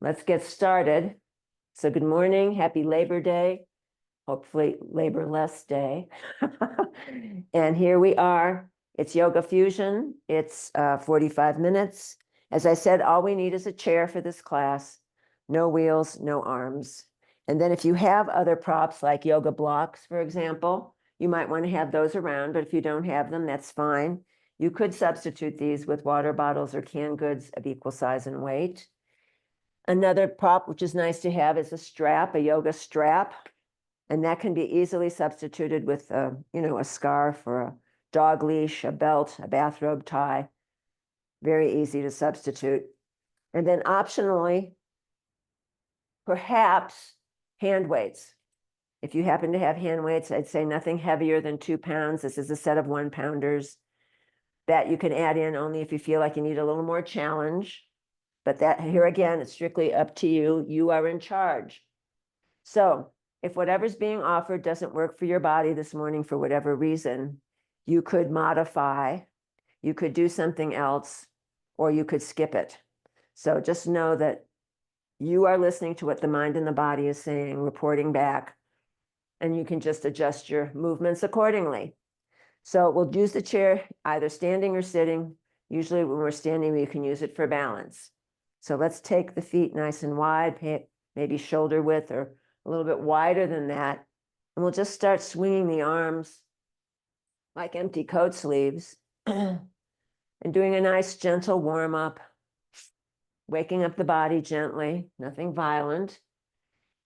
Let's get started. So good morning, happy Labor Day, hopefully labor-less day. And here we are. It's Yoga Fusion. It's 45 minutes. As I said, all we need is a chair for this class. No wheels, no arms. And then if you have other props like yoga blocks, for example, you might want to have those around, but if you don't have them, that's fine. You could substitute these with water bottles or canned goods of equal size and weight. Another prop, which is nice to have, is a strap, a yoga strap. And that can be easily substituted with, a scarf or a dog leash, a belt, a bathrobe tie. Very easy to substitute. And then optionally, perhaps hand weights. If you happen to have hand weights, I'd say nothing heavier than 2 pounds. This is a set of 1-pounders that you can add in only if you feel like you need a little more challenge. But that here again, it's strictly up to you. You are in charge. So if whatever's being offered doesn't work for your body this morning for whatever reason, you could modify, you could do something else, or you could skip it. So just know that you are listening to what the mind and the body is saying, reporting back, and you can just adjust your movements accordingly. So we'll use the chair either standing or sitting. Usually when we're standing, we can use it for balance. So let's take the feet nice and wide, maybe shoulder width or a little bit wider than that. And we'll just start swinging the arms like empty coat sleeves and doing a nice gentle warm up, waking up the body gently, nothing violent.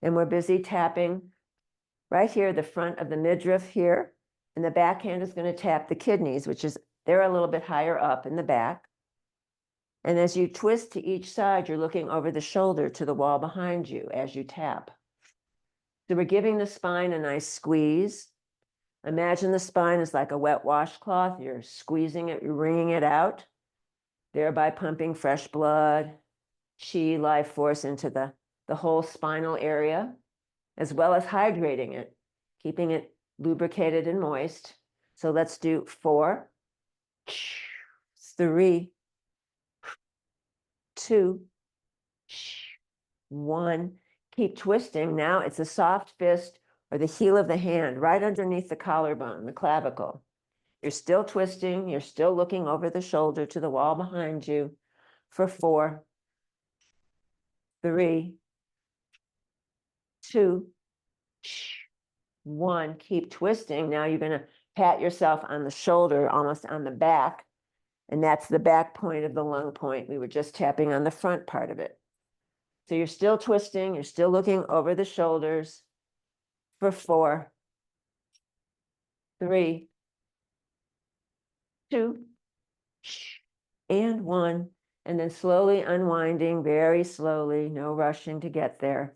And we're busy tapping right here, the front of the midriff here. And the backhand is going to tap the kidneys, which is, they're a little bit higher up in the back. And as you twist to each side, you're looking over the shoulder to the wall behind you as you tap. So we're giving the spine a nice squeeze. Imagine the spine is like a wet washcloth. You're squeezing it, you're wringing it out, thereby pumping fresh blood, chi, life force into the whole spinal area, as well as hydrating it, keeping it lubricated and moist. So let's do 4, 3, 2, 1. Keep twisting. Now it's a soft fist or the heel of the hand right underneath the collarbone, the clavicle. You're still twisting. You're still looking over the shoulder to the wall behind you for 4, 3, 2, 1. Keep twisting. Now you're going to pat yourself on the shoulder, almost on the back. And that's the back point of the lung point. We were just tapping on the front part of it. So you're still twisting. You're still looking over the shoulders for 4, 3, 2, and 1. And then slowly unwinding, very slowly, no rushing to get there.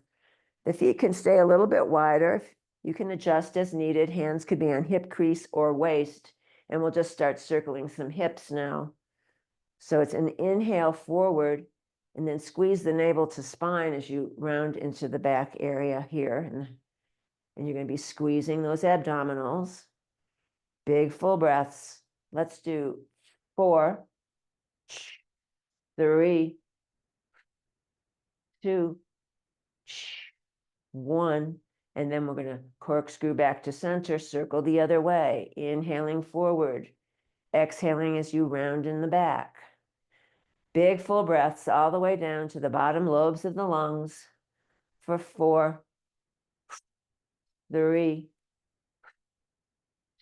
The feet can stay a little bit wider. You can adjust as needed. Hands could be on hip crease or waist. And we'll just start circling some hips now. So it's an inhale forward, and then squeeze the navel to spine as you round into the back area here. And you're going to be squeezing those abdominals. Big full breaths. Let's do 4, 3, 2, 1. And then we're going to corkscrew back to center, circle the other way, inhaling forward, exhaling as you round in the back. Big full breaths all the way down to the bottom lobes of the lungs for 4, 3,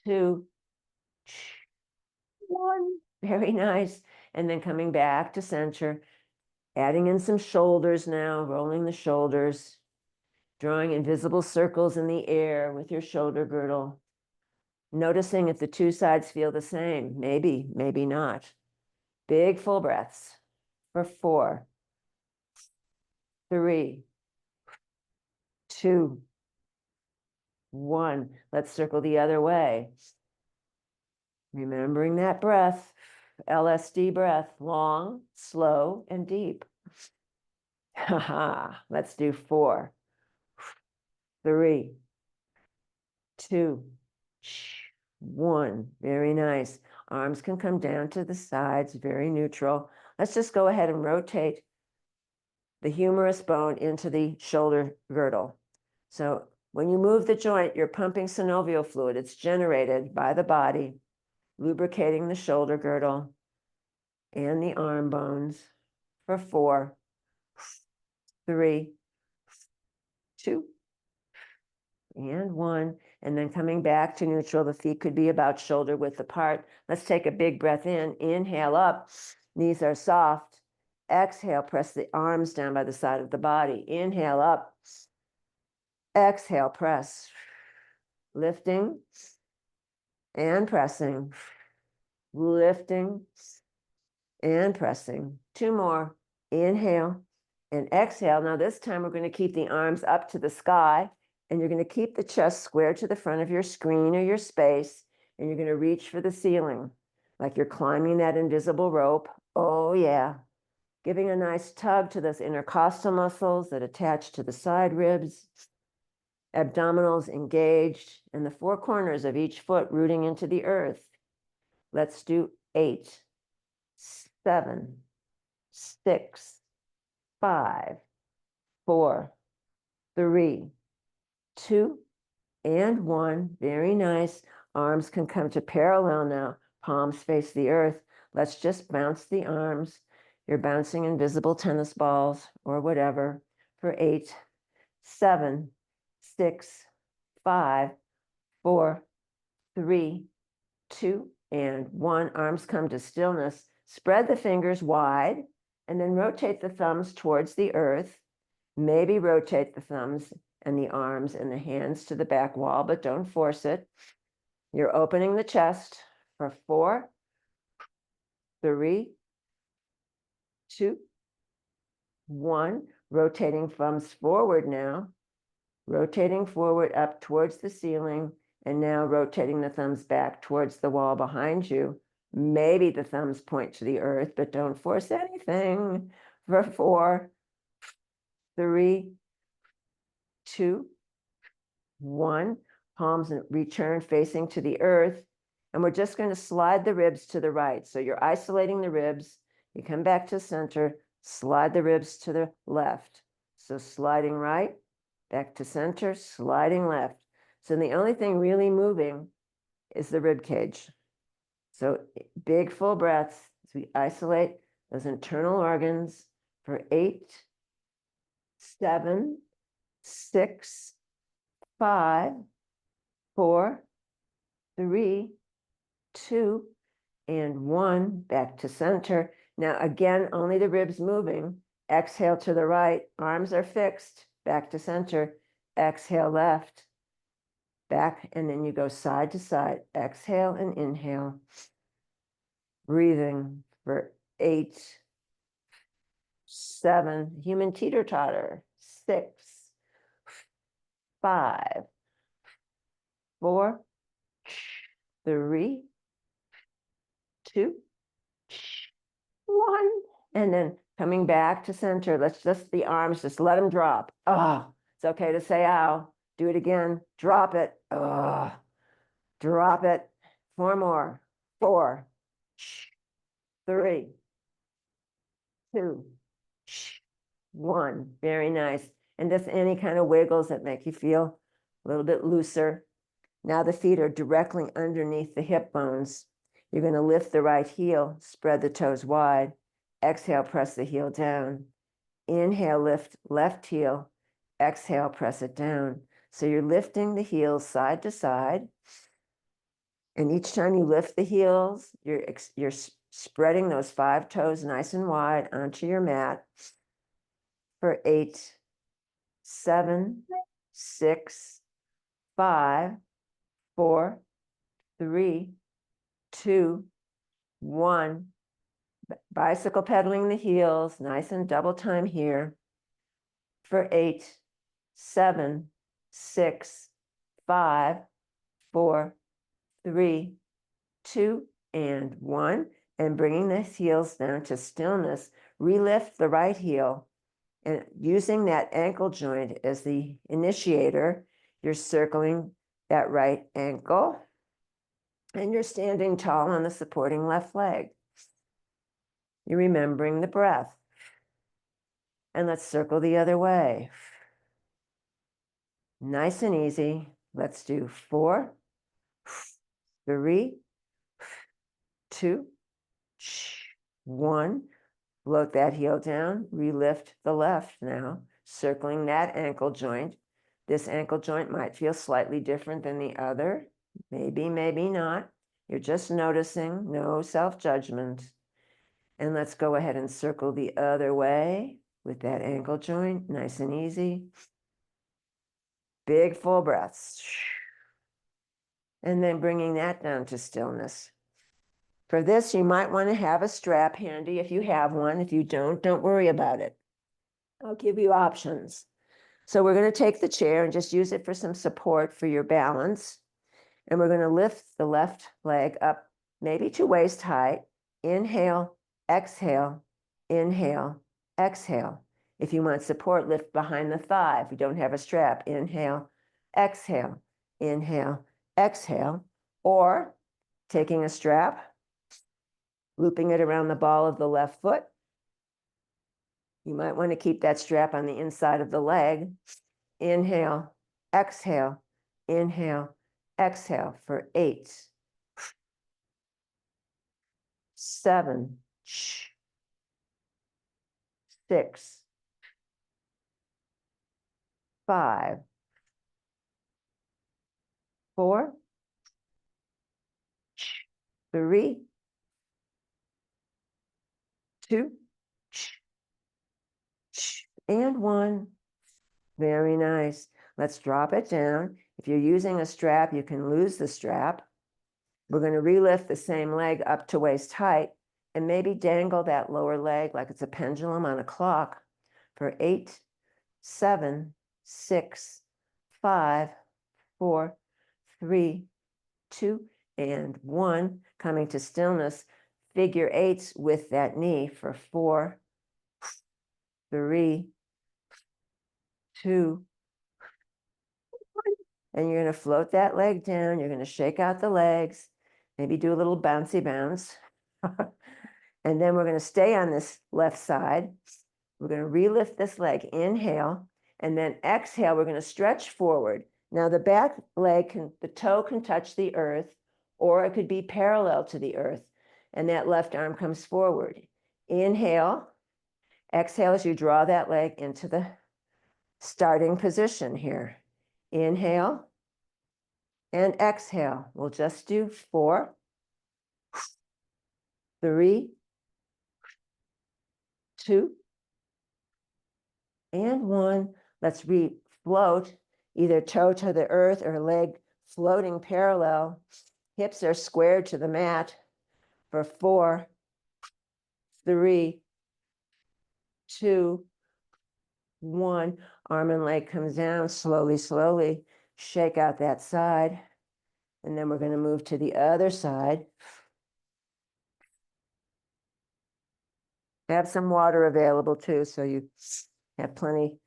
2, 1. Very nice. And then coming back to center, adding in some shoulders now, rolling the shoulders, drawing invisible circles in the air with your shoulder girdle. Noticing if the two sides feel the same. Maybe, maybe not. Big full breaths for 4, 3, 2, 1. Let's circle the other way. Remembering that breath, LSD breath, long, slow, and deep. Let's do 4, 3, 2, 1. Very nice. Arms can come down to the sides, very neutral. Let's just go ahead and rotate the humerus bone into the shoulder girdle. So when you move the joint, you're pumping synovial fluid. It's generated by the body, lubricating the shoulder girdle and the arm bones for 4, 3, 2, and 1. And then coming back to neutral, the feet could be about shoulder width apart. Let's take a big breath in. Inhale up, knees are soft. Exhale, press the arms down by the side of the body. Inhale up. Exhale, press. Lifting and pressing. Lifting and pressing. 2 more. Inhale and exhale. Now this time we're going to keep the arms up to the sky, and you're going to keep the chest square to the front of your screen or your space, and you're going to reach for the ceiling like you're climbing that invisible rope. Oh yeah. Giving a nice tug to those intercostal muscles that attach to the side ribs. Abdominals engaged, and the 4 corners of each foot rooting into the earth. Let's do 8, 7, 6, 5, 4, 3, 2, and 1. Very nice. Arms can come to parallel now. Palms face the earth. Let's just bounce the arms. You're bouncing invisible tennis balls or whatever for 8, 7, 6, 5, 4, 3, 2, and 1. Arms come to stillness. Spread the fingers wide and then rotate the thumbs towards the earth. Maybe rotate the thumbs and the arms and the hands to the back wall, but don't force it. You're opening the chest for 4, 3, 2, 1. Rotating thumbs forward now. Rotating forward up towards the ceiling, and now rotating the thumbs back towards the wall behind you. Maybe the thumbs point to the earth, but don't force anything. For 4, 3, 2, 1. Palms return facing to the earth. And we're just going to slide the ribs to the right. So you're isolating the ribs. You come back to center, slide the ribs to the left. So sliding right, back to center, sliding left. So the only thing really moving is the rib cage. So big full breaths as we isolate those internal organs for 8, 7, 6, 5, 4, 3, 2, and 1. Back to center. Now again, only the ribs moving. Exhale to the right. Arms are fixed. Back to center. Exhale left. Back, and then you go side to side. Exhale and inhale. Breathing for 8, 7, human teeter-totter. 6, 5, 4, 3, 2, 1. And then coming back to center. Let's just, the arms, just let them drop. Oh, it's okay to say ow. Do it again. Drop it. Oh, drop it. 4 more. 4, 3, 2, 1. Very nice. And just any kind of wiggles that make you feel a little bit looser. Now the feet are directly underneath the hip bones. You're going to lift the right heel, spread the toes wide. Exhale, press the heel down. Inhale, lift left heel. Exhale, press it down. So you're lifting the heels side to side. And each time you lift the heels, you're spreading those 5 toes nice and wide onto your mat for 8, 7, 6, 5, 4, 3, 2, 1. Bicycle pedaling the heels, nice and double time here for 8, 7, 6, 5, 4, 3, 2, and 1. And bringing the heels down to stillness, relift the right heel. And using that ankle joint as the initiator, you're circling that right ankle. And you're standing tall on the supporting left leg. You're remembering the breath. And let's circle the other way. Nice and easy. Let's do 4, 3, 2, 1. Float that heel down, relift the left now, circling that ankle joint. This ankle joint might feel slightly different than the other. Maybe, maybe not. You're just noticing, no self-judgment. And let's go ahead and circle the other way with that ankle joint, nice and easy. Big full breaths. And then bringing that down to stillness. For this, you might want to have a strap handy if you have one. If you don't worry about it. I'll give you options. So we're going to take the chair and just use it for some support for your balance. And we're going to lift the left leg up, maybe to waist height. Inhale, exhale, inhale, exhale. If you want support, lift behind the thigh. If you don't have a strap, inhale, exhale, exhale. Or taking a strap, looping it around the ball of the left foot. You might want to keep that strap on the inside of the leg. Inhale, exhale, for 8, 7, 6, 5, 4, 3, 2, and 1. Very nice. Let's drop it down. If you're using a strap, you can lose the strap. We're going to relift the same leg up to waist height and maybe dangle that lower leg like it's a pendulum on a clock for 8, 7, 6, 5, 4, 3, 2, and 1. Coming to stillness, figure 8s with that knee for 4, 3, 2, 1. And you're going to float that leg down. You're going to shake out the legs, maybe do a little bouncy bounce. And then we're going to stay on this left side. We're going to relift this leg. Inhale, and then exhale. We're going to stretch forward. Now the back leg, the toe can touch the earth, or it could be parallel to the earth. And that left arm comes forward. Inhale, exhale as you draw that leg into the starting position here. Inhale and exhale. We'll just do 4, 3, 2, and 1. Let's float, either toe to the earth or leg floating parallel. Hips are squared to the mat for 4, 3, 2, 1. Arm and leg comes down slowly, slowly. Shake out that side. And then we're going to move to the other side. Have some water available too, so you have plenty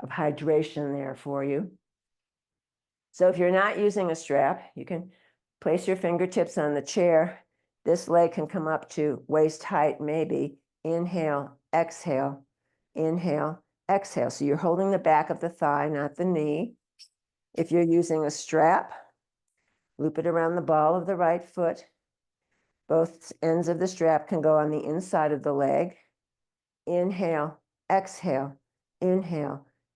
of hydration there for you. So if you're not using a strap, you can place your fingertips on the chair. This leg can come up to waist height, maybe. Inhale, exhale, inhale, exhale. So you're holding the back of the thigh, not the knee. If you're using a strap, loop it around the ball of the right foot. Both ends of the strap can go on the inside of the leg. Inhale, exhale,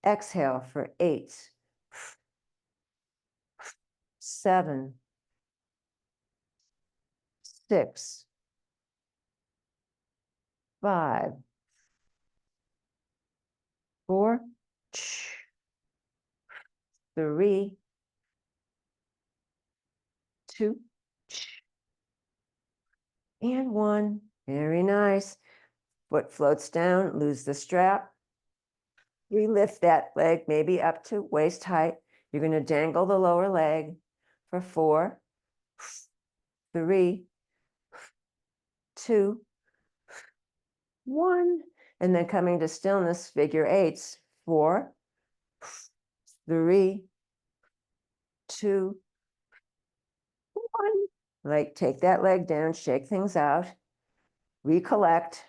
for 8, 7, 6, 5, 4, 3, 2, and 1. Very nice. Foot floats down, lose the strap. Relift that leg maybe up to waist height. You're going to dangle the lower leg for 4, 3, 2, 1. And then coming to stillness, figure 8s. 4, 3, 2, 1. Like take that leg down, shake things out, recollect.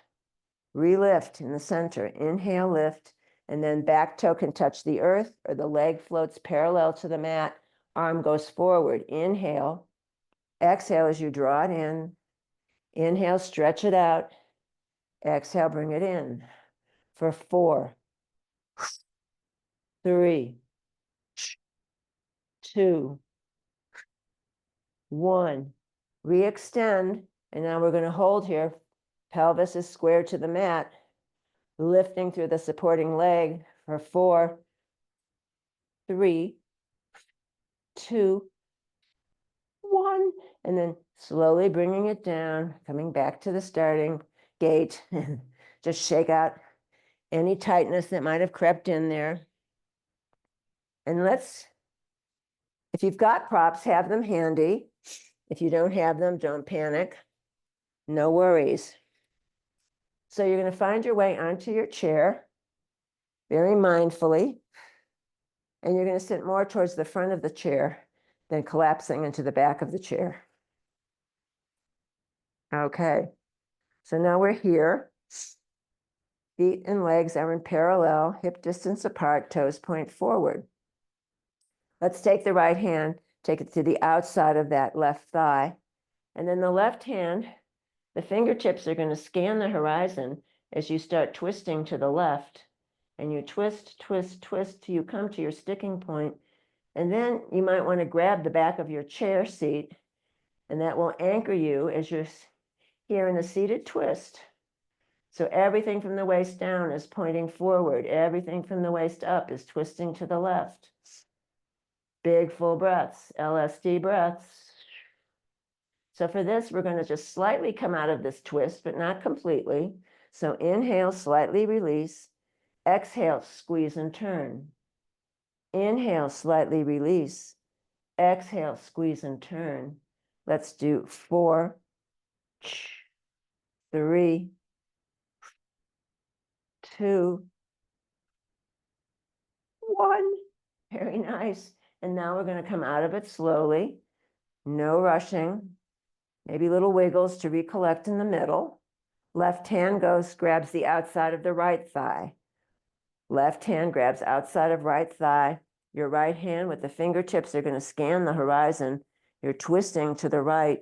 Relift in the center. Inhale, lift, and then back toe can touch the earth or the leg floats parallel to the mat. Arm goes forward. Inhale. Exhale as you draw it in. Inhale, stretch it out. Exhale, bring it in for 4, 3, 2, 1. Re-extend, and now we're going to hold here. Pelvis is square to the mat, lifting through the supporting leg for 4, 3, 2, 1, and then slowly bringing it down, coming back to the starting gate. Just shake out any tightness that might have crept in there. And if you've got props, have them handy. If you don't have them, don't panic. No worries. So you're going to find your way onto your chair very mindfully. And you're going to sit more towards the front of the chair than collapsing into the back of the chair. Okay. So now we're here. Feet and legs are in parallel, hip distance apart, toes point forward. Let's take the right hand, take it to the outside of that left thigh. And then the left hand, the fingertips are going to scan the horizon as you start twisting to the left. And you twist, twist, twist till you come to your sticking point. And then you might want to grab the back of your chair seat, and that will anchor you as you're here in a seated twist. So everything from the waist down is pointing forward. Everything from the waist up is twisting to the left. Big full breaths, LSD breaths. So for this, we're going to just slightly come out of this twist, but not completely. So inhale, slightly release. Exhale, squeeze and turn. Inhale, slightly release. Exhale, squeeze and turn. Let's do 4, 3, 2, 1. Very nice. And now we're going to come out of it slowly. No rushing. Maybe little wiggles to recollect in the middle. Left hand grabs the outside of the right thigh. Left hand grabs outside of right thigh. Your right hand with the fingertips are going to scan the horizon. You're twisting to the right.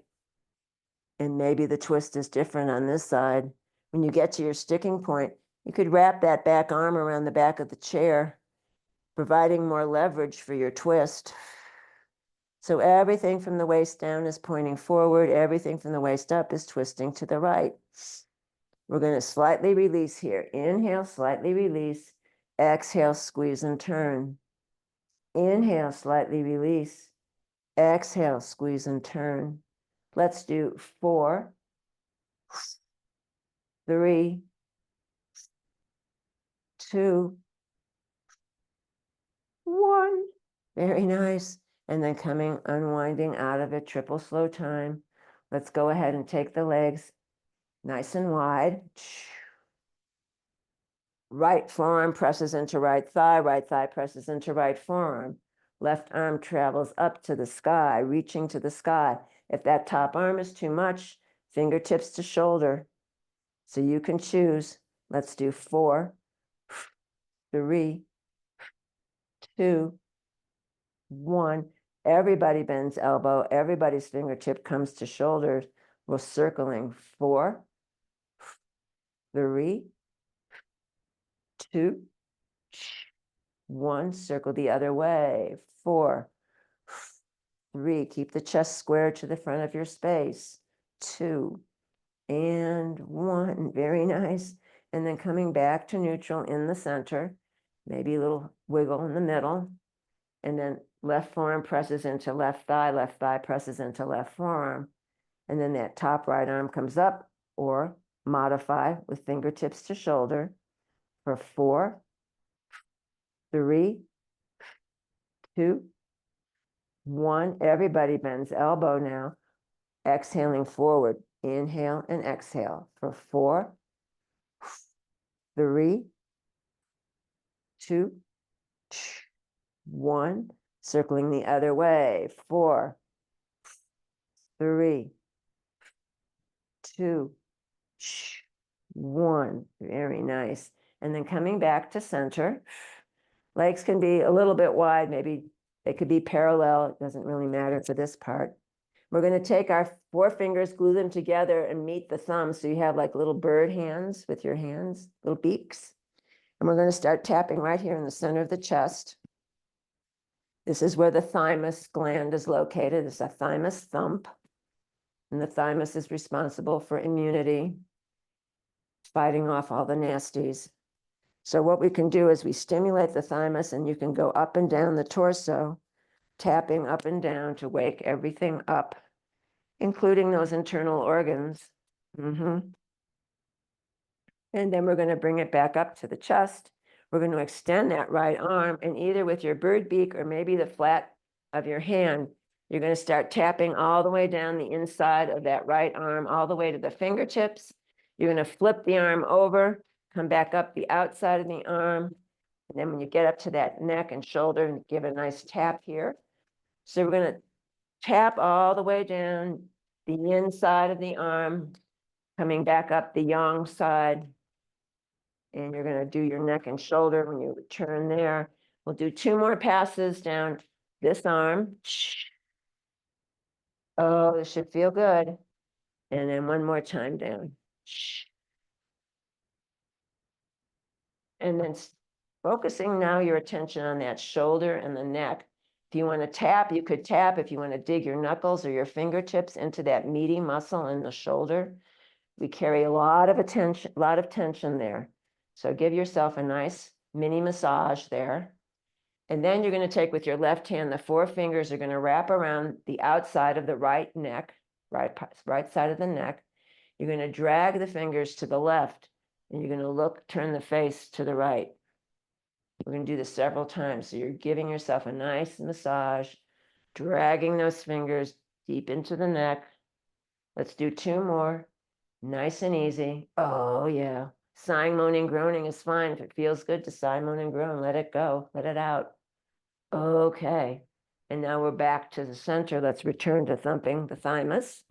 And maybe the twist is different on this side. When you get to your sticking point, you could wrap that back arm around the back of the chair, providing more leverage for your twist. So everything from the waist down is pointing forward. Everything from the waist up is twisting to the right. We're going to slightly release here. Inhale, slightly release. Exhale, squeeze and turn. Inhale, slightly release. Exhale, squeeze and turn. Let's do 4, 3, 2, 1. Very nice. And then unwinding out of it, triple slow time. Let's go ahead and take the legs nice and wide. Right forearm presses into right thigh presses into right forearm. Left arm travels up to the sky, reaching to the sky. If that top arm is too much, fingertips to shoulder. So you can choose. Let's do 4, 3, 2, 1. Everybody bends elbow. Everybody's fingertip comes to shoulders. We're circling 4, 3, 2, 1. Circle the other way. 4, 3. Keep the chest square to the front of your space. 2, and 1. Very nice. And then coming back to neutral in the center. Maybe a little wiggle in the middle. And then left forearm presses into left thigh presses into left forearm. And then that top right arm comes up, or modify with fingertips to shoulder for 4, 3, 2, 1. Everybody bends elbow now. Exhaling forward. Inhale and exhale for 4, 3, 2, 1. Circling the other way. 4, 3, 2, 1. Very nice. And then coming back to center. Legs can be a little bit wide, maybe they could be parallel. It doesn't really matter for this part. We're going to take our 4 fingers, glue them together and meet the thumb. So you have like little bird hands with your hands, little beaks. And we're going to start tapping right here in the center of the chest. This is where the thymus gland is located. It's a thymus thump. And the thymus is responsible for immunity, fighting off all the nasties. So what we can do is we stimulate the thymus, and you can go up and down the torso, tapping up and down to wake everything up, including those internal organs. And then we're going to bring it back up to the chest. We're going to extend that right arm, and either with your bird beak or maybe the flat of your hand, you're going to start tapping all the way down the inside of that right arm, all the way to the fingertips. You're going to flip the arm over, come back up the outside of the arm. And then when you get up to that neck and shoulder, give it a nice tap here. So we're going to tap all the way down the inside of the arm, coming back up the yang side. And you're going to do your neck and shoulder when you return there. We'll do 2 more passes down this arm. Oh, this should feel good. And then 1 more time down. And then focusing now your attention on that shoulder and the neck. If you want to tap, you could tap. If you want to dig your knuckles or your fingertips into that meaty muscle in the shoulder, we carry a lot of tension there. So give yourself a nice mini massage there. And then you're going to take with your left hand, the 4 fingers are going to wrap around the outside of the right neck, right side of the neck. You're going to drag the fingers to the left, and you're going to turn the face to the right. We're going to do this several times. So you're giving yourself a nice massage, dragging those fingers deep into the neck. Let's do 2 more. Nice and easy. Oh, yeah. Sighing, moaning, groaning is fine. If it feels good to sigh, moan, and groan, let it go. Let it out. Okay. And now we're back to the center. Let's return to thumping the thymus.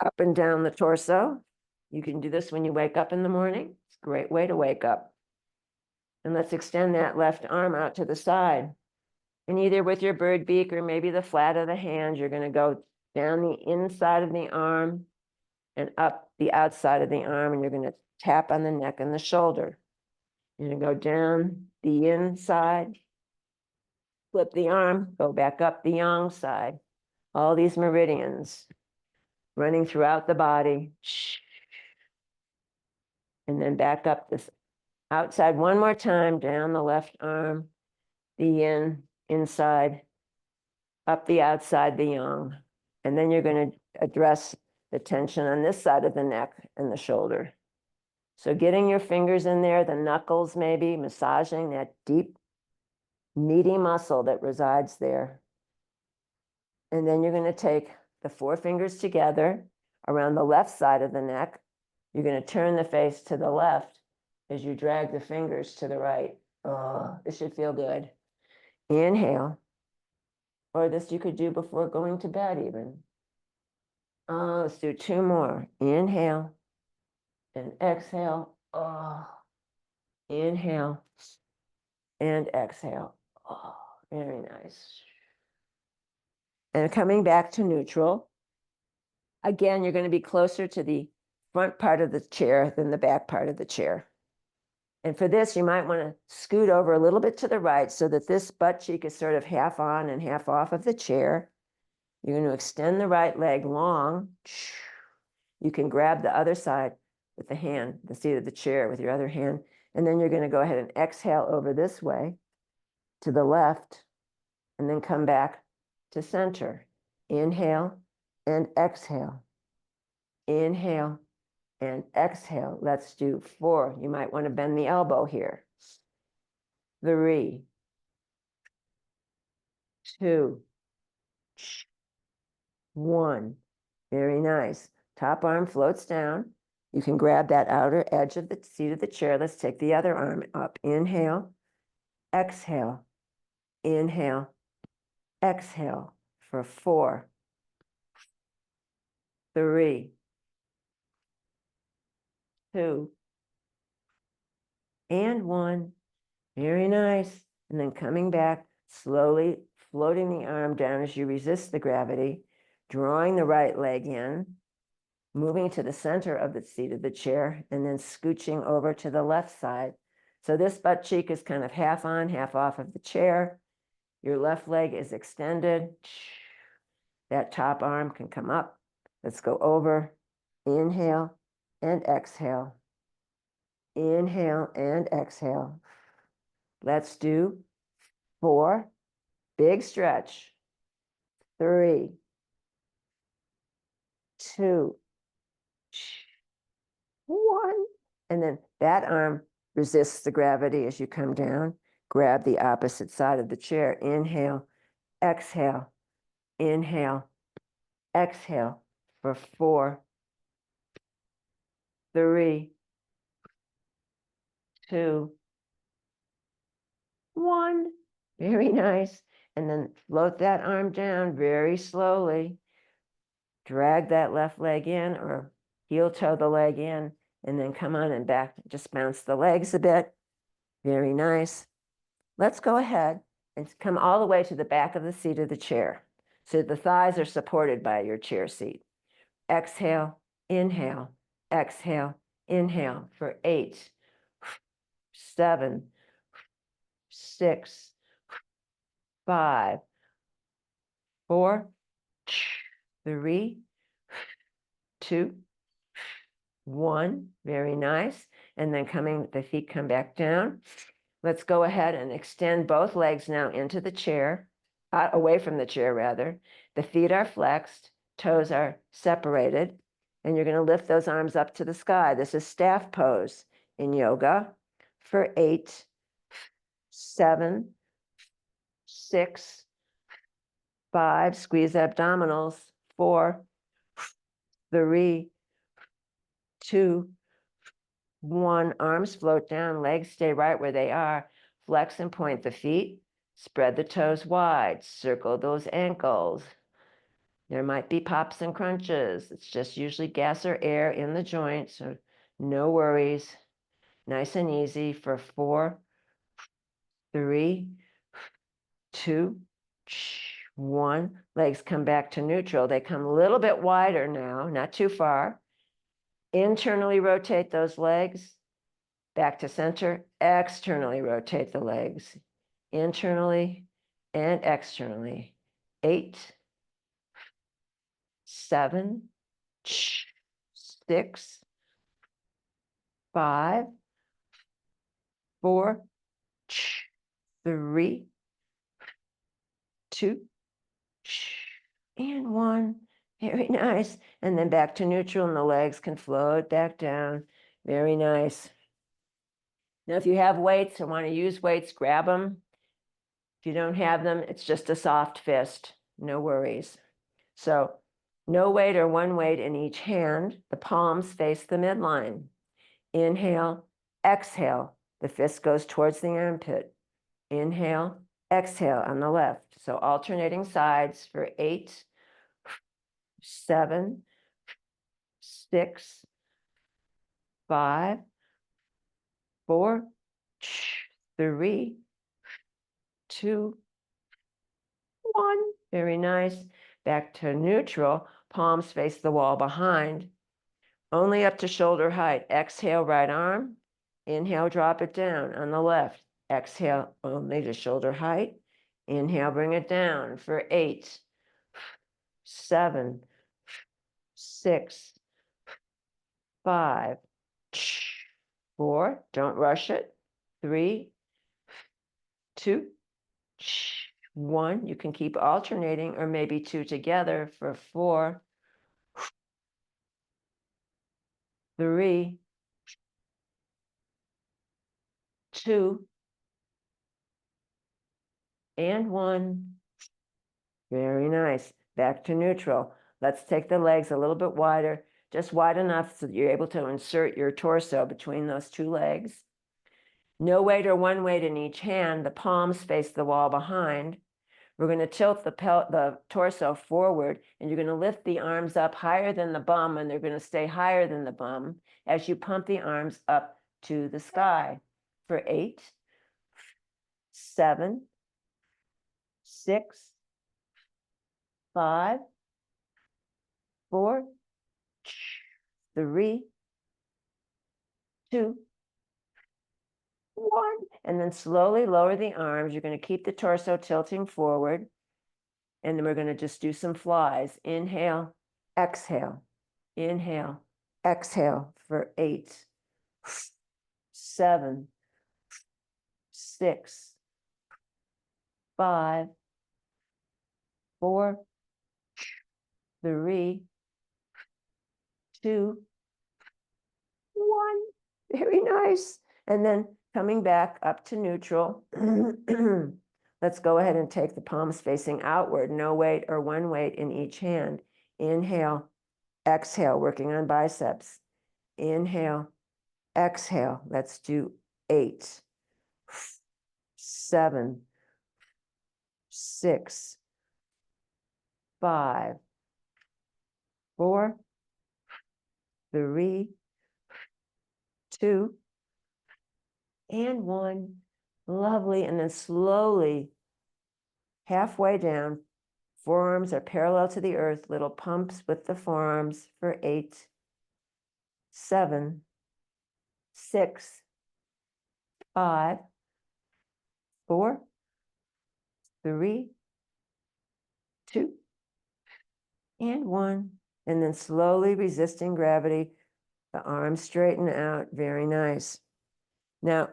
Up and down the torso. You can do this when you wake up in the morning. It's a great way to wake up. And let's extend that left arm out to the side. And either with your bird beak or maybe the flat of the hand, you're going to go down the inside of the arm and up the outside of the arm, and you're going to tap on the neck and the shoulder. You're going to go down the inside, flip the arm, go back up the yang side. All these meridians running throughout the body. And then back up this outside 1 more time, down the left arm, the inside, up the outside, the yang. And then you're going to address the tension on this side of the neck and the shoulder. So getting your fingers in there, the knuckles maybe, massaging that deep, meaty muscle that resides there. And then you're going to take the 4 fingers together around the left side of the neck. You're going to turn the face to the left as you drag the fingers to the right. Oh, this should feel good. Inhale. Or this you could do before going to bed even. Oh, let's do 2 more. Inhale and exhale. Oh, inhale and exhale. Oh, very nice. And coming back to neutral. Again, you're going to be closer to the front part of the chair than the back part of the chair. And for this, you might want to scoot over a little bit to the right so that this butt cheek is sort of half on and half off of the chair. You're going to extend the right leg long. You can grab the other side with the hand, the seat of the chair with your other hand. And then you're going to go ahead and exhale over this way to the left, and then come back to center. Inhale and exhale. Inhale and exhale. Let's do 4. You might want to bend the elbow here. 3, 2, 1. Very nice. Top arm floats down. You can grab that outer edge of the seat of the chair. Let's take the other arm up. Inhale, exhale, inhale, exhale for 4, 3, 2, and 1. Very nice. And then coming back, slowly floating the arm down as you resist the gravity, drawing the right leg in, moving to the center of the seat of the chair, and then scooching over to the left side. So this butt cheek is kind of half on, half off of the chair. Your left leg is extended. That top arm can come up. Let's go over. Inhale and exhale. Inhale and exhale. Let's do 4. Big stretch. 3, 2, 1. And then that arm resists the gravity as you come down. Grab the opposite side of the chair. Inhale, exhale, inhale, exhale for 4, 3, 2, 1. Very nice. And then float that arm down very slowly. Drag that left leg in or heel toe the leg in, and then come on and back. Just bounce the legs a bit. Very nice. Let's go ahead and come all the way to the back of the seat of the chair. So the thighs are supported by your chair seat. Exhale, inhale, exhale, inhale for 8, 7, 6, 5, 4, 3, 2, 1. Very nice. And then the feet come back down. Let's go ahead and extend both legs now into the chair, away from the chair rather. The feet are flexed, toes are separated, and you're going to lift those arms up to the sky. This is staff pose in yoga for 8, 7, 6, 5, squeeze abdominals, 4, 3, 2, 1. Arms float down, legs stay right where they are. Flex and point the feet. Spread the toes wide. Circle those ankles. There might be pops and crunches. It's just usually gas or air in the joint, so no worries. Nice and easy for 4, 3, 2, 1. Legs come back to neutral. They come a little bit wider now, not too far. Internally rotate those legs. Back to center. Externally rotate the legs. Internally and externally. 8, 7, 6, 5, 4, 3, 2, and 1. Very nice. And then back to neutral, and the legs can float back down. Very nice. Now, if you have weights or want to use weights, grab them. If you don't have them, it's just a soft fist. No worries. So no weight or one weight in each hand. The palms face the midline. Inhale, exhale. The fist goes towards the armpit. Inhale, exhale on the left. So alternating sides for 8, 7, 6, 5, 4, 3, 2, 1. Very nice. Back to neutral. Palms face the wall behind. Only up to shoulder height. Exhale, right arm. Inhale, drop it down on the left. Exhale, only to shoulder height. Inhale, bring it down for 8, 7, 6, 5, 4. Don't rush it. 3, 2, 1. You can keep alternating, or maybe 2 together for 4, 3, 2, and 1. Very nice. Back to neutral. Let's take the legs a little bit wider, just wide enough so that you're able to insert your torso between those two legs. No weight or one weight in each hand. The palms face the wall behind. We're going to tilt the torso forward, and you're going to lift the arms up higher than the bum, and they're going to stay higher than the bum as you pump the arms up to the sky for 8, 7, 6, 5, 4, 3, 2, 1. And then slowly lower the arms. You're going to keep the torso tilting forward. And then we're going to just do some flies. Inhale, exhale, inhale, exhale for 8, 7, 6, 5, 4, 3, 2, 1. Very nice. And then coming back up to neutral. Let's go ahead and take the palms facing outward, no weight or one weight in each hand. Inhale, exhale, working on biceps. Inhale, exhale. Let's do 8, 7, 6, 5, 4, 3, 2, and 1. Lovely. And then slowly, halfway down, forearms are parallel to the earth, little pumps with the forearms for 8, 7, 6, 5, 4, 3, 2, and 1. And then slowly resisting gravity, the arms straighten out. Very nice. Now,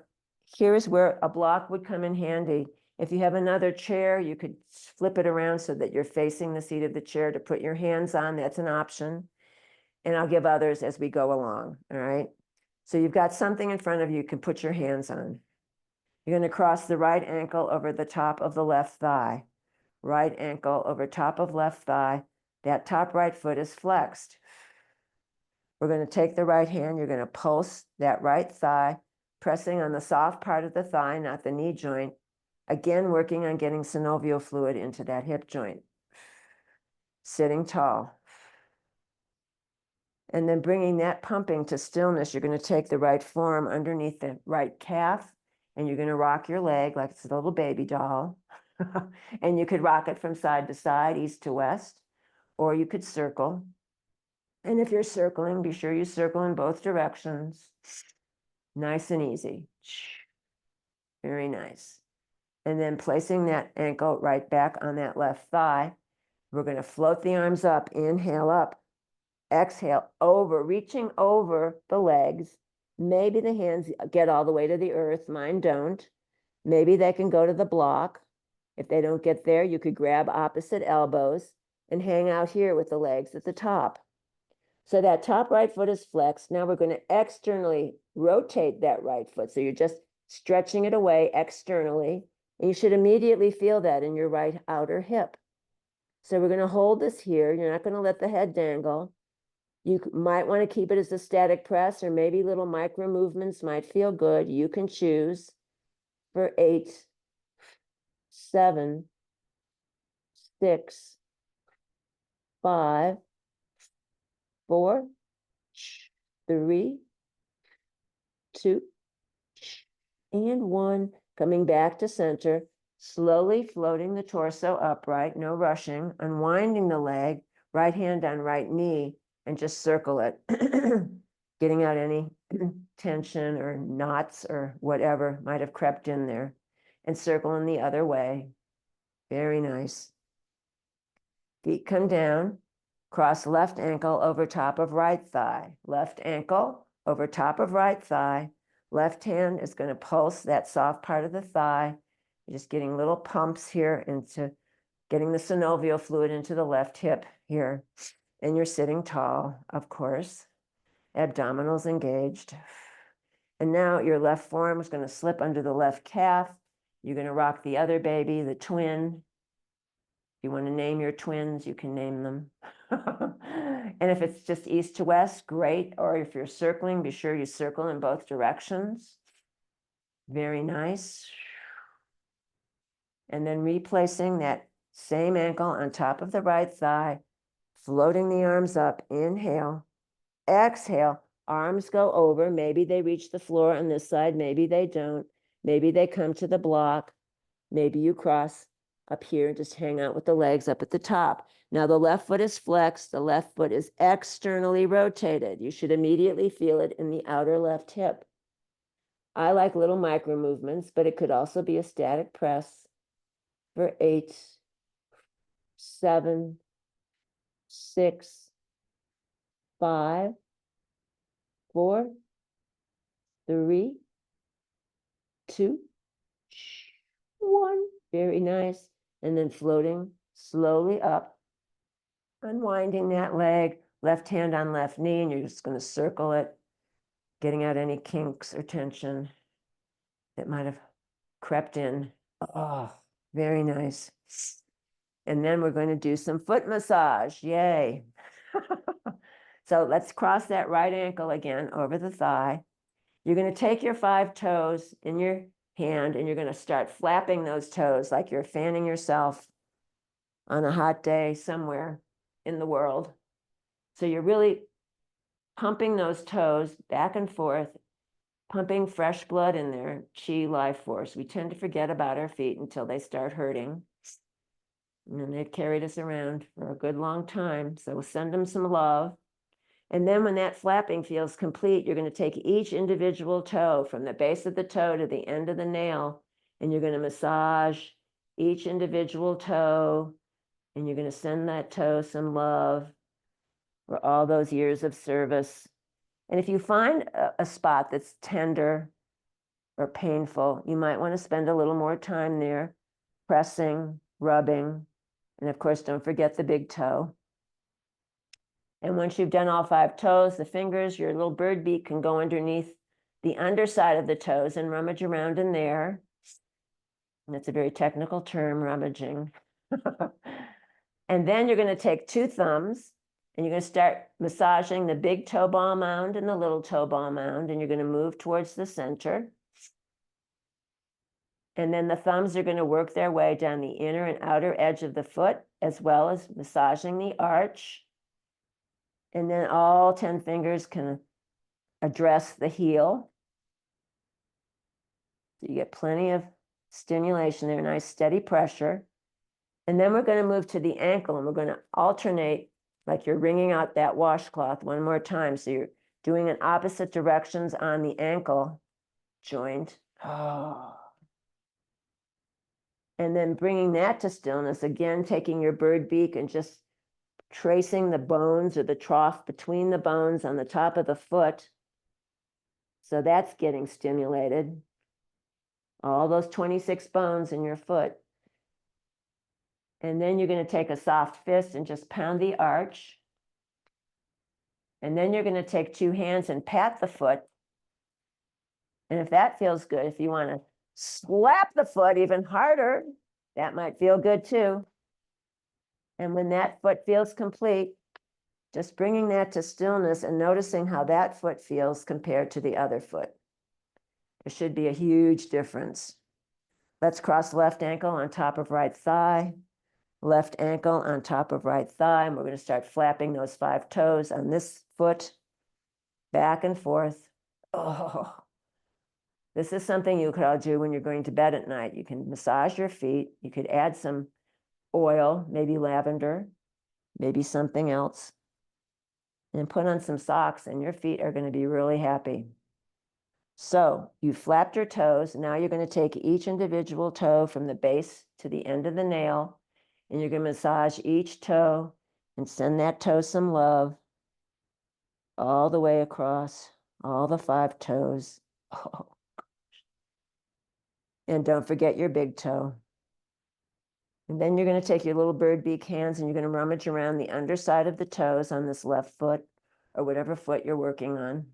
here's where a block would come in handy. If you have another chair, you could flip it around so that you're facing the seat of the chair to put your hands on. That's an option. And I'll give others as we go along, all right? So you've got something in front of you can put your hands on. You're going to cross the right ankle over the top of the left thigh. Right ankle over top of left thigh. That top right foot is flexed. We're going to take the right hand. You're going to pulse that right thigh, pressing on the soft part of the thigh, not the knee joint. Again, working on getting synovial fluid into that hip joint. Sitting tall. And then bringing that pumping to stillness, you're going to take the right forearm underneath the right calf, and you're going to rock your leg like it's a little baby doll. And you could rock it from side to side, east to west, or you could circle. And if you're circling, be sure you circle in both directions. Nice and easy. Very nice. And then placing that ankle right back on that left thigh, we're going to float the arms up. Inhale up. Exhale over, reaching over the legs. Maybe the hands get all the way to the earth. Mine don't. Maybe they can go to the block. If they don't get there, you could grab opposite elbows and hang out here with the legs at the top. So that top right foot is flexed. Now we're going to externally rotate that right foot. So you're just stretching it away externally. And you should immediately feel that in your right outer hip. So we're going to hold this here. You're not going to let the head dangle. You might want to keep it as a static press, or maybe little micro movements might feel good. You can choose for 8, 7, 6, 5, 4, 3, 2, and 1. Coming back to center, slowly floating the torso upright, no rushing, unwinding the leg, right hand on right knee, and just circle it, getting out any tension or knots or whatever might have crept in there, and circling the other way. Very nice. Feet come down, cross left ankle over top of right thigh. Left ankle over top of right thigh. Left hand is going to pulse that soft part of the thigh. You're just getting little pumps here into getting the synovial fluid into the left hip here. And you're sitting tall, of course. Abdominals engaged. And now your left forearm is going to slip under the left calf. You're going to rock the other baby, the twin. If you want to name your twins, you can name them. And if it's just east to west, great. Or if you're circling, be sure you circle in both directions. Very nice. And then replacing that Same ankle on top of the right thigh, floating the arms up. Inhale, exhale, arms go over. Maybe they reach the floor on this side, maybe they don't. Maybe they come to the block. Maybe you cross up here and just hang out with the legs up at the top. Now the left foot is flexed, the left foot is externally rotated. You should immediately feel it in the outer left hip. I like little micro movements, but it could also be a static press for 8, 7, 6, 5, 4, 3, 2, 1. Very nice. And then floating slowly up, unwinding that leg, left hand on left knee, and you're just going to circle it, getting out any kinks or tension that might have crept in. Oh, very nice. And then we're going to do some foot massage. Yay. So let's cross that right ankle again over the thigh. You're going to take your 5 toes in your hand and you're going to start flapping those toes like you're fanning yourself on a hot day somewhere in the world. So you're really pumping those toes back and forth, pumping fresh blood in there, chi, life force. We tend to forget about our feet until they start hurting. And then they've carried us around for a good long time. So we'll send them some love. And then when that flapping feels complete, you're going to take each individual toe from the base of the toe to the end of the nail, and you're going to massage each individual toe, and you're going to send that toe some love for all those years of service. And if you find a spot that's tender or painful, you might want to spend a little more time there, pressing, rubbing, and of course, don't forget the big toe. And once you've done all 5 toes, the fingers, your little bird beak can go underneath the underside of the toes and rummage around in there. And that's a very technical term, rummaging. And then you're going to take 2 thumbs and you're going to start massaging the big toe ball mound and the little toe ball mound, and you're going to move towards the center. And then the thumbs are going to work their way down the inner and outer edge of the foot, as well as massaging the arch. And then all 10 fingers can address the heel. So you get plenty of stimulation there, nice steady pressure. And then we're going to move to the ankle, and we're going to alternate like you're wringing out that washcloth one more time. So you're doing in opposite directions on the ankle joint. Oh. And then bringing that to stillness, again, taking your bird beak and just tracing the bones or the trough between the bones on the top of the foot. So that's getting stimulated. All those 26 bones in your foot. And then you're going to take a soft fist and just pound the arch. And then you're going to take 2 hands and pat the foot. And if that feels good, if you want to slap the foot even harder, that might feel good too. And when that foot feels complete, just bringing that to stillness and noticing how that foot feels compared to the other foot. There should be a huge difference. Let's cross left ankle on top of right thigh, left ankle on top of right thigh, and we're going to start flapping those 5 toes on this foot, back and forth. Oh, this is something you could all do when you're going to bed at night. You can massage your feet. You could add some oil, maybe lavender, maybe something else, and put on some socks, and your feet are going to be really happy. So you flapped your toes. Now you're going to take each individual toe from the base to the end of the nail, and you're going to massage each toe and send that toe some love all the way across all the 5 toes. Oh. And don't forget your big toe. And then you're going to take your little bird beak hands and you're going to rummage around the underside of the toes on this left foot or whatever foot you're working on.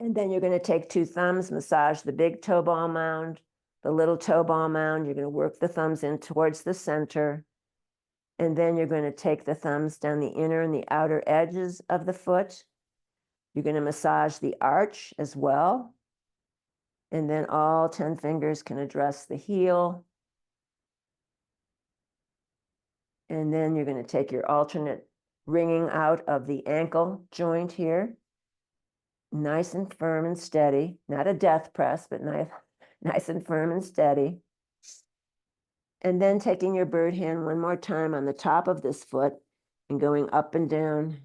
And then you're going to take 2 thumbs, massage the big toe ball mound, the little toe ball mound. You're going to work the thumbs in towards the center. And then you're going to take the thumbs down the inner and the outer edges of the foot. You're going to massage the arch as well. And then all 10 fingers can address the heel. And then you're going to take your alternate wringing out of the ankle joint here. Nice and firm and steady. Not a death press, but nice and firm and steady. And then taking your bird hand one more time on the top of this foot and going up and down,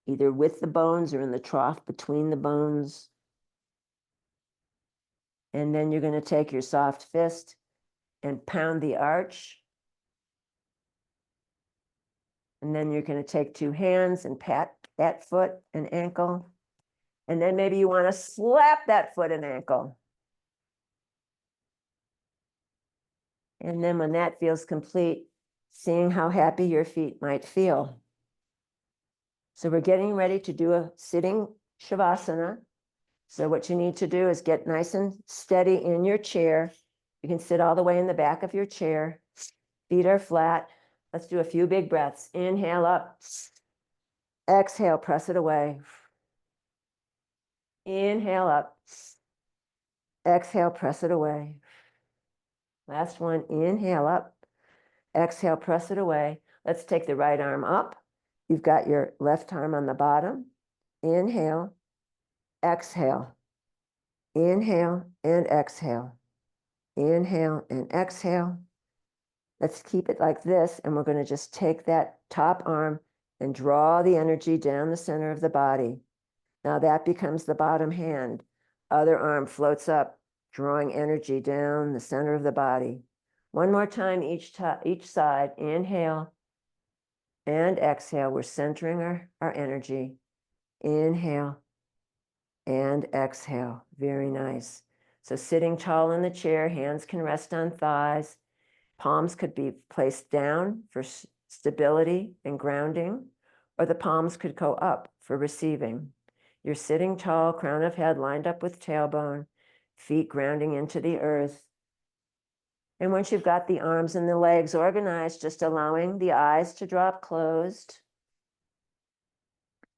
either with the bones or in the trough between the bones. And then you're going to take your soft fist and pound the arch. And then you're going to take two hands and pat that foot and ankle. And then maybe you want to slap that foot and ankle. And then when that feels complete, seeing how happy your feet might feel. So we're getting ready to do a sitting Shavasana. So what you need to do is get nice and steady in your chair. You can sit all the way in the back of your chair. Feet are flat. Let's do a few big breaths. Inhale up. Exhale, press it away. Inhale up. Exhale, press it away. Last one, inhale up. Exhale, press it away. Let's take the right arm up. You've got your left arm on the bottom. Inhale, exhale. Inhale and exhale. Inhale and exhale. Let's keep it like this, and we're going to just take that top arm and draw the energy down the center of the body. Now that becomes the bottom hand. Other arm floats up, drawing energy down the center of the body. One more time each side. Inhale and exhale. We're centering our energy. Inhale and exhale. Very nice. So sitting tall in the chair, hands can rest on thighs. Palms could be placed down for stability and grounding, or the palms could go up for receiving. You're sitting tall, crown of head lined up with tailbone, feet grounding into the earth. And once you've got the arms and the legs organized, just allowing the eyes to drop closed,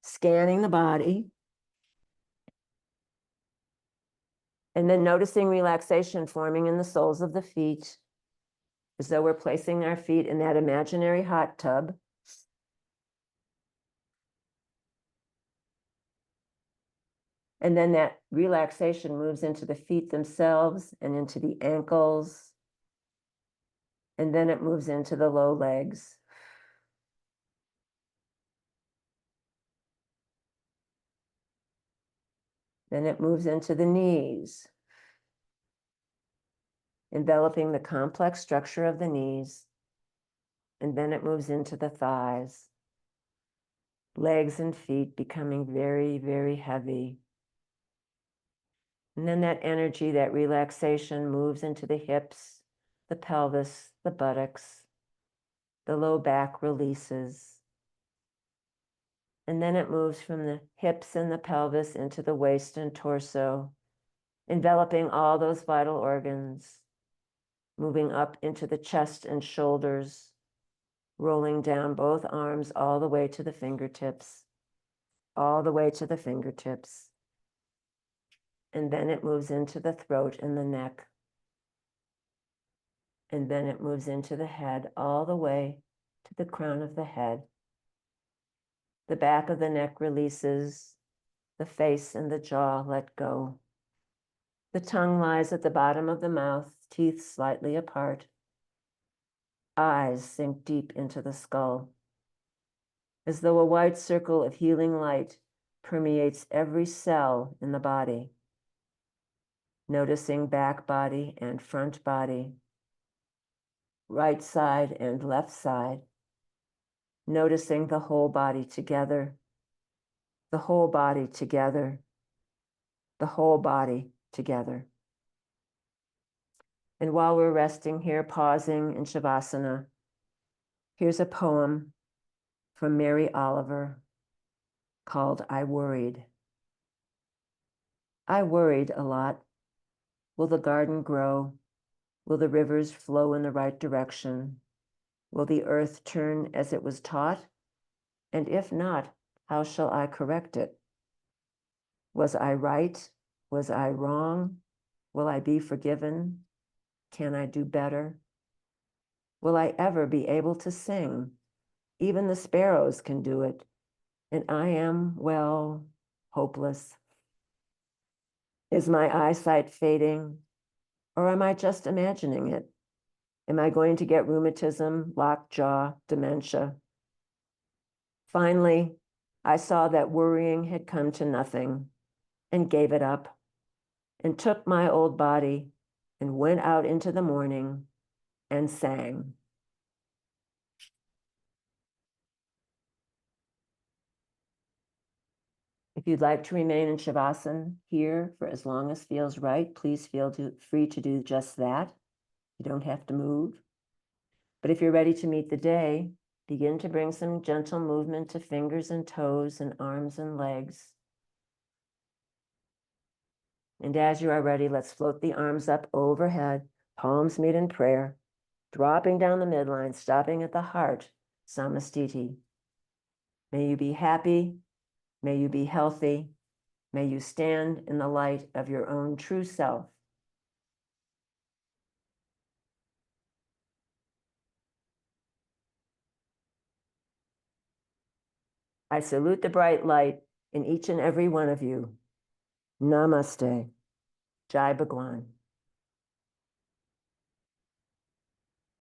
scanning the body, and then noticing relaxation forming in the soles of the feet, as though we're placing our feet in that imaginary hot tub. And then that relaxation moves into the feet themselves and into the ankles. And then it moves into the low legs. Then it moves into the knees, enveloping the complex structure of the knees. And then it moves into the thighs, legs and feet becoming very, very heavy. And then that energy, that relaxation moves into the hips, the pelvis, the buttocks, the low back releases. And then it moves from the hips and the pelvis into the waist and torso, enveloping all those vital organs, moving up into the chest and shoulders, rolling down both arms all the way to the fingertips, all the way to the fingertips. And then it moves into the throat and the neck. And then it moves into the head all the way to the crown of the head. The back of the neck releases, the face and the jaw let go. The tongue lies at the bottom of the mouth, teeth slightly apart. Eyes sink deep into the skull, as though a white circle of healing light permeates every cell in the body. Noticing back body and front body, right side and left side. Noticing the whole body together, the whole body together, the whole body together. And while we're resting here, pausing in Shavasana, here's a poem from Mary Oliver called I Worried. I worried a lot. Will the garden grow? Will the rivers flow in the right direction? Will the earth turn as it was taught? And if not, how shall I correct it? Was I right? Was I wrong? Will I be forgiven? Can I do better? Will I ever be able to sing? Even the sparrows can do it. And I am, well, hopeless. Is my eyesight fading? Or am I just imagining it? Am I going to get rheumatism, lockjaw, dementia? Finally, I saw that worrying had come to nothing and gave it up and took my old body and went out into the morning and sang. If you'd like to remain in Shavasana here for as long as feels right, please feel free to do just that. You don't have to move. But if you're ready to meet the day, begin to bring some gentle movement to fingers and toes and arms and legs. And as you are ready, let's float the arms up overhead, palms meet in prayer, dropping down the midline, stopping at the heart, Samastiti. May you be happy, may you be healthy, may you stand in the light of your own true self. I salute the bright light in each and every one of you. Namaste. Jai Bhagwan.